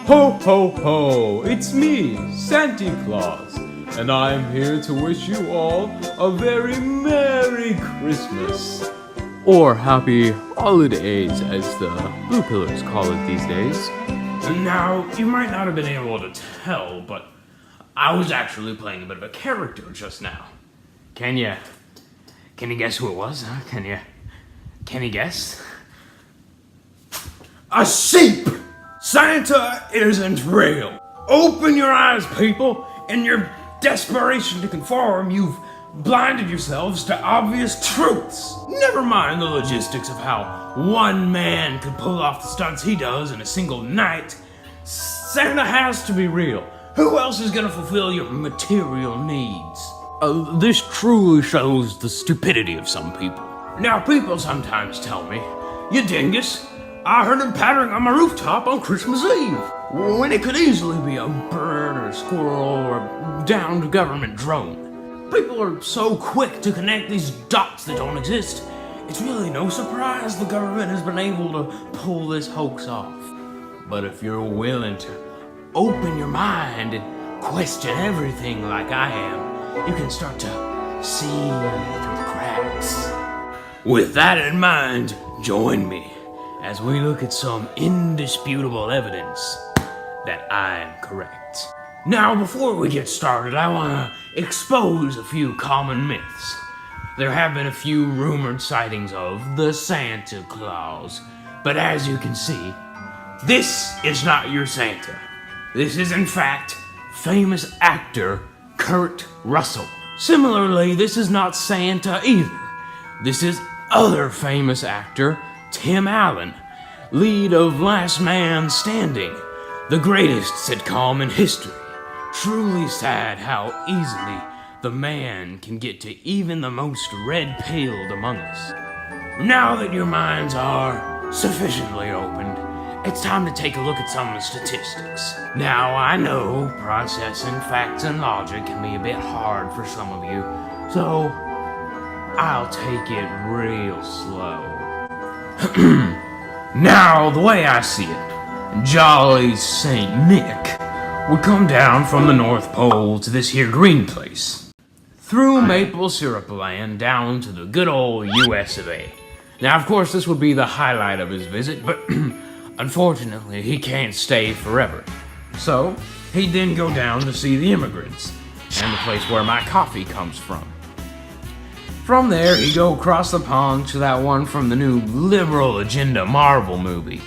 Ho ho ho! It's me, Santa Claus, and I'm here to wish you all a very Merry Christmas. Or Happy Holidays, as the Blue Pillars call it these days. Now, you might not have been able to tell, but I was actually playing a bit of a character just now. Can you guess who it was? Huh? Can you guess? A sheep! Santa isn't real. Open your eyes, people. In your desperation to conform, you've blinded yourselves to obvious truths. Never mind the logistics of how one man could pull off the stunts he does in a single night. Santa has to be real. Who else is gonna fulfill your material needs? This truly shows the stupidity of some people. Now, people sometimes tell me, "You dingus, I heard him pattering on my rooftop on Christmas Eve," when it could easily be a bird or a squirrel or a downed government drone. People are so quick to connect these dots that don't exist. It's really no surprise the government has been able to pull this hoax off. But if you're willing to open your mind and question everything like I am, you can start to see through the cracks. With that in mind, join me as we look at some indisputable evidence that I am correct. Now, before we get started, I want to expose a few common myths. There have been a few rumored sightings of the Santa Claus, but as you can see, this is not your Santa. This is, in fact, famous actor Kurt Russell. Similarly, this is not Santa either. This is other famous actor Tim Allen, lead of Last Man Standing, the greatest sitcom in history. Truly sad how easily the man can get to even the most red-pilled among us. Now that your minds are sufficiently opened, it's time to take a look at some of the statistics. Now, I know processing facts and logic can be a bit hard for some of you, so I'll take it real slow. Now, the way I see it, Jolly St. Nick would come down from the North Pole to this here green place, through maple syrup land down to the good old US of A. Now, of course, this would be the highlight of his visit, but unfortunately, he can't stay forever. So, he'd then go down to see the immigrants, and the place where my coffee comes from. From there, he'd go across the pond to that one from the new liberal agenda Marvel movie.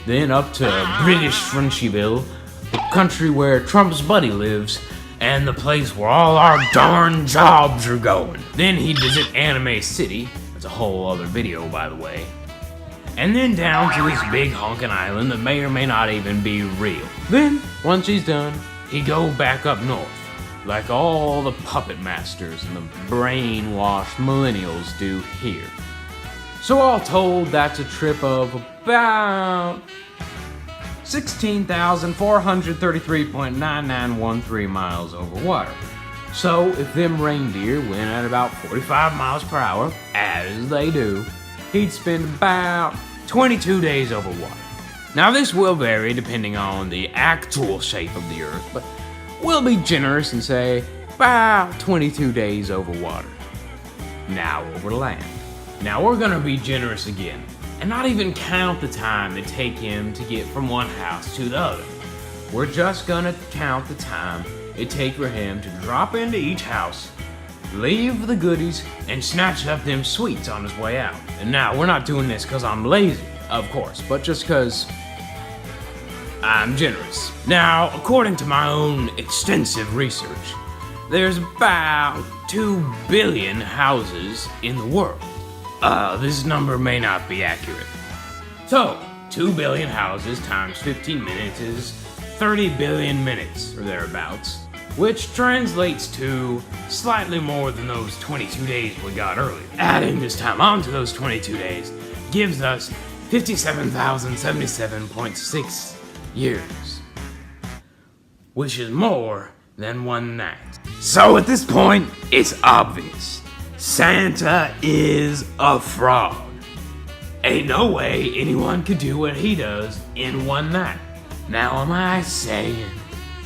Then up to British Frenchyville, the country where Trump's buddy lives, and the place where all our darn jobs are going. Then he'd visit Anime City, that's a whole other video by the way. And then down to this big honkin' island that may or may not even be real. Then, once he's done, he'd go back up north, like all the puppet masters and the brainwashed millennials do here. So all told, that's a trip of about 16,433.9913 miles over water. So if them reindeer went at about 45 miles per hour, as they do, he'd spend about 22 days over water. Now this will vary depending on the actual shape of the Earth, but we'll be generous and say about 22 days over water. Now over land. Now we're gonna be generous again, and not even count the time it take him to get from one house to the other. We're just gonna count the time it take for him to drop into each house, leave the goodies, and snatch up them sweets on his way out. And now, we're not doing this because I'm lazy, of course, but just because I'm generous. Now, according to my own extensive research, there's about 2 billion houses in the world. This number may not be accurate. So, 2 billion houses times 15 minutes is 30 billion minutes, or thereabouts, which translates to slightly more than those 22 days we got earlier. Adding this time on to those 22 days gives us 57,077.6 years, which is more than one night. So at this point, it's obvious. Santa is a fraud. Ain't no way anyone could do what he does in one night. Now, am I saying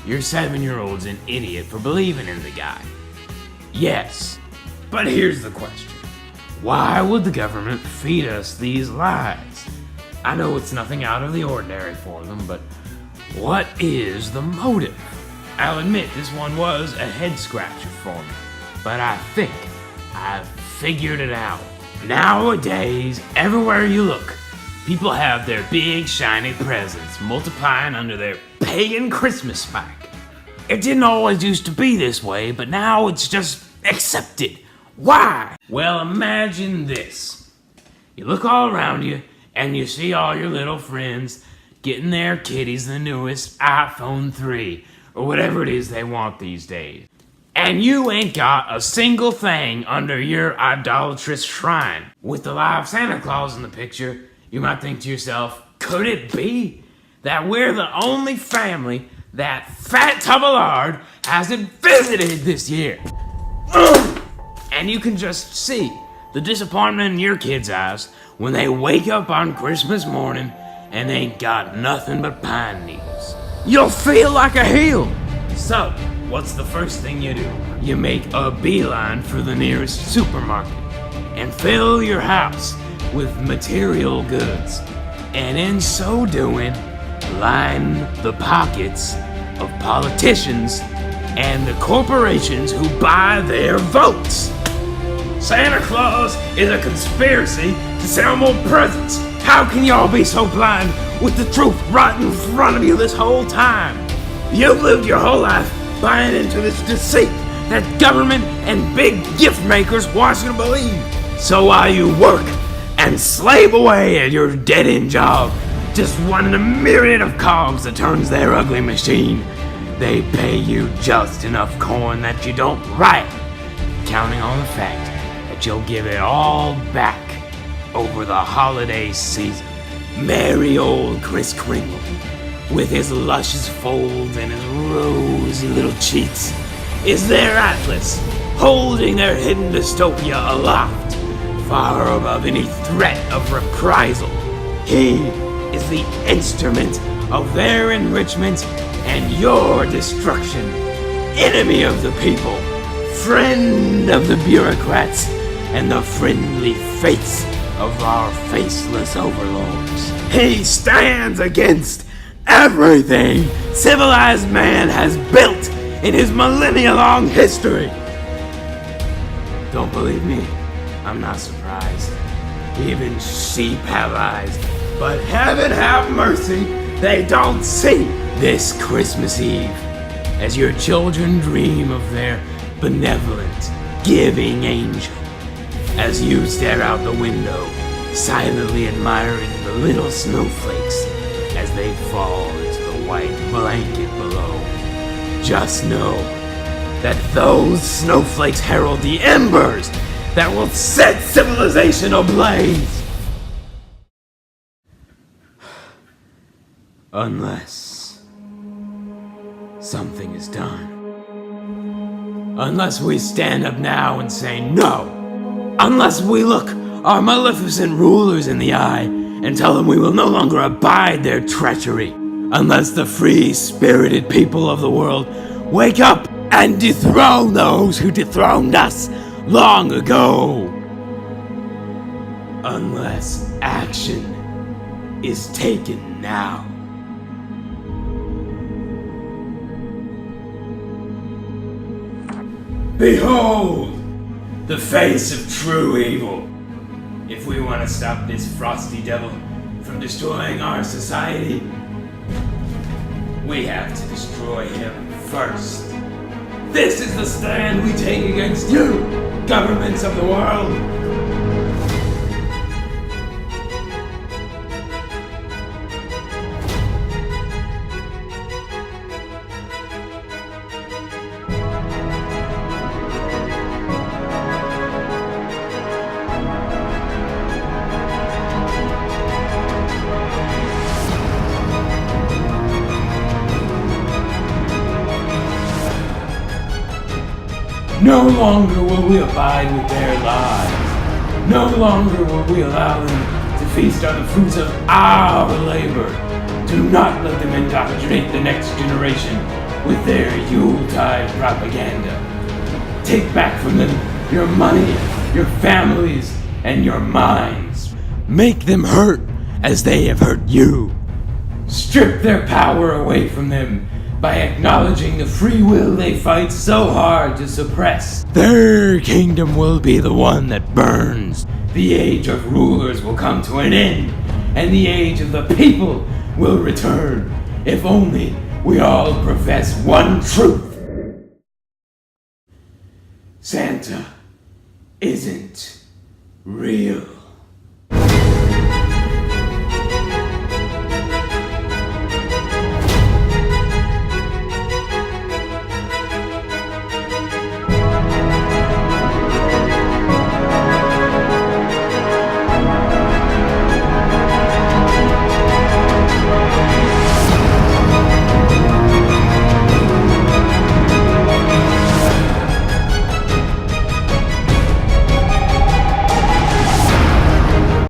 your 7-year-old's an idiot for believing in the guy? Yes, but here's the question. Why would the government feed us these lies? I know it's nothing out of the ordinary for them, but what is the motive? I'll admit this one was a head scratcher for me, but I think I've figured it out. Nowadays, everywhere you look, people have their big shiny presents multiplying under their pagan Christmas spike. It didn't always used to be this way, but now it's just accepted. Why? Well, imagine this. You look all around you, and you see all your little friends getting their kiddies the newest iPhone 3, or whatever it is they want these days. And you ain't got a single thing under your idolatrous shrine. With the live Santa Claus in the picture, you might think to yourself, could it be that we're the only family that fat tub of lard hasn't visited this year? And you can just see the disappointment in your kids' eyes when they wake up on Christmas morning and ain't got nothing but pine needles. You'll feel like a heel. So, what's the first thing you do? You make a beeline for the nearest supermarket and fill your house with material goods. And in so doing, line the pockets of politicians and the corporations who buy their votes. Santa Claus is a conspiracy to sell more presents. How can y'all be so blind with the truth right in front of you this whole time? You've lived your whole life buying into this deceit that government and big gift makers want you to believe. So while you work and slave away at your dead-end job, just one in a myriad of cogs that turns their ugly machine, they pay you just enough coin that you don't write, counting on the fact that you'll give it all back over the holiday season. Merry old Kris Kringle, with his luscious folds and his rosy little cheeks, is their atlas, holding their hidden dystopia aloft, far above any threat of reprisal. He is the instrument of their enrichment and your destruction, enemy of the people, friend of the bureaucrats, and the friendly face of our faceless overlords. He stands against everything civilized man has built in his millennia-long history. Don't believe me? I'm not surprised. Even sheep have eyes, but heaven have mercy, they don't see. This Christmas Eve, as your children dream of their benevolent, giving angel, as you stare out the window, silently admiring the little snowflakes as they fall into the white blanket below, just know that those snowflakes herald the embers that will set civilization ablaze. Unless something is done. Unless we stand up now and say no. Unless we look our maleficent rulers in the eye and tell them we will no longer abide their treachery. Unless the free-spirited people of the world wake up and dethrone those who dethroned us long ago. Unless action is taken now. Behold, the face of true evil. If we want to stop this frosty devil from destroying our society, we have to destroy him first. This is the stand we take against you, governments of the world. No longer will we abide with their lies. No longer will we allow them to feast on the fruits of our labor. Do not let them indoctrinate the next generation with their Yuletide propaganda. Take back from them your money, your families, and your minds. Make them hurt as they have hurt you. Strip their power away from them by acknowledging the free will they fight so hard to suppress. Their kingdom will be the one that burns. The age of rulers will come to an end, and the age of the people will return, if only we all profess one truth. Santa isn't real.